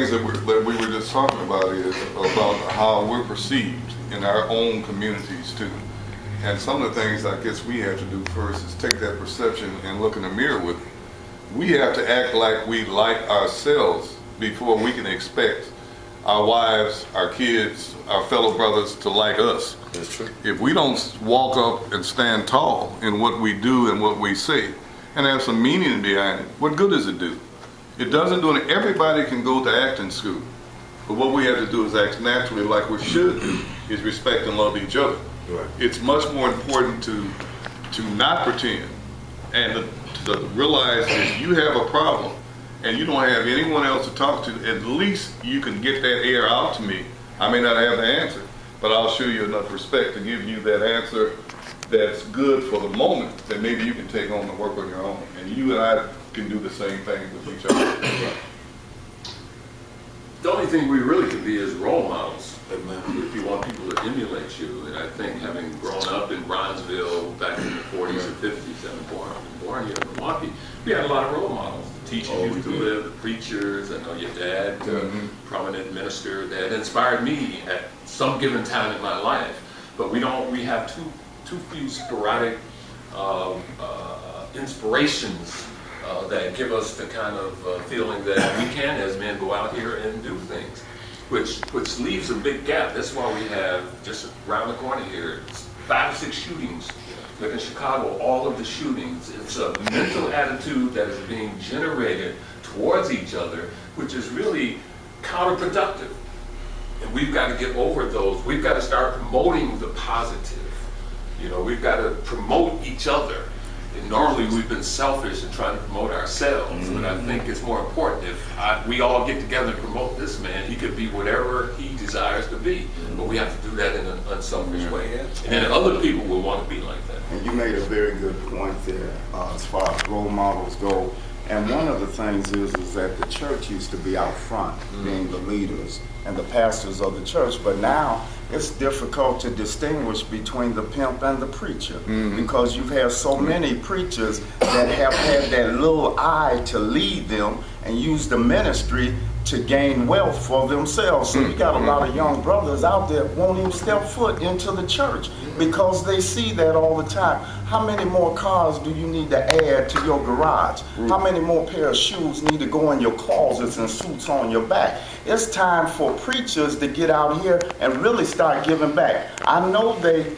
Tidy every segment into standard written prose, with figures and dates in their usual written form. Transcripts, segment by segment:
things that we were just talking about is about how we're perceived in our own communities too. And some of the things I guess we have to do first is take that perception and look in the mirror with it. We have to act like we like ourselves before we can expect our wives, our kids, our fellow brothers to like us. That's true. If we don't walk up and stand tall in what we do and what we say and have some meaning behind it, what good does it do? It doesn't do it. Everybody can go to acting school. But what we have to do is act naturally like we should do, is respect and love each other. Right. It's much more important to not pretend and to realize if you have a problem and you don't have anyone else to talk to, at least you can get that air out to me. I may not have the answer, but I'll show you enough respect to give you that answer that's good for the moment that maybe you can take on the work on your own. And you and I can do the same thing with each other. The only thing we really can be is role models. Amen. If you want people to emulate you, and I think having grown up in Bronzeville back in the 40s and 50s, and born here in Milwaukee, we had a lot of role models. The teachers used to live, the preachers. I know your dad, prominent minister, that inspired me at some given time in my life. But we have too few sporadic inspirations that give us the kind of feeling that we can, as men, go out here and do things, which leaves a big gap. That's why we have, just around the corner here, 5 or 6 shootings. Like in Chicago, all of the shootings, it's a mental attitude that is being generated towards each other, which is really counterproductive. And we've got to get over those. We've got to start promoting the positive. You know, we've got to promote each other. And normally we've been selfish in trying to promote ourselves, but I think it's more important if we all get together and promote this man. He could be whatever he desires to be, but we have to do that in an unselfish way. And then other people will want to be like that. And you made a very good point there as far as role models go. And one of the things is that the church used to be out front, being the leaders and the pastors of the church, but now it's difficult to distinguish between the pimp and the preacher, because you've had so many preachers that have had that little eye to lead them and use the ministry to gain wealth for themselves. So you got a lot of young brothers out there won't even step foot into the church because they see that all the time. How many more cars do you need to add to your garage? How many more pair of shoes need to go in your closets and suits on your back? It's time for preachers to get out here and really start giving back. I know they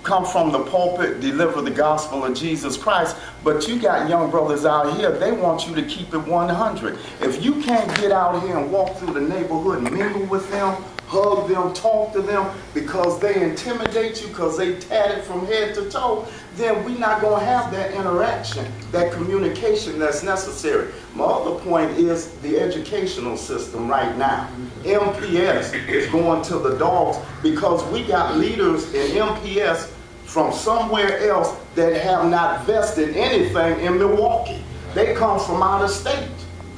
come from the pulpit, deliver the gospel of Jesus Christ, but you got young brothers out here, they want you to keep it 100. If you can't get out here and walk through the neighborhood and mingle with them, hug them, talk to them, because they intimidate you, because they tatted from head to toe, then we're not going to have that interaction, that communication that's necessary. My other point is the educational system right now. MPS is going to the dogs because we got leaders in MPS from somewhere else that have not vested anything in Milwaukee. They come from out of state.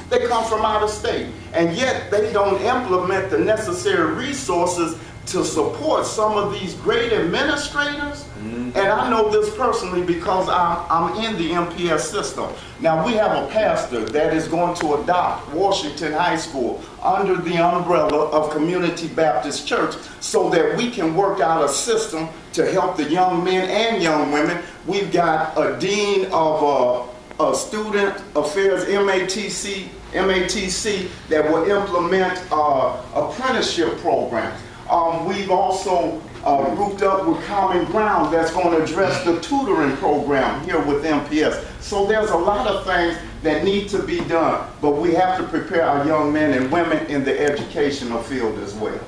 They come from out of state. And yet they don't implement the necessary resources to support some of these great administrators. And I know this personally because I'm in the MPS system. Now we have a pastor that is going to adopt Washington High School under the umbrella of Community Baptist Church so that we can work out a system to help the young men and young women. We've got a dean of student affairs, MATC, that will implement apprenticeship programs. We've also grouped up with Common Ground that's going to address the tutoring program here with MPS. So there's a lot of things that need to be done, but we have to prepare our young men and women in the educational field as well.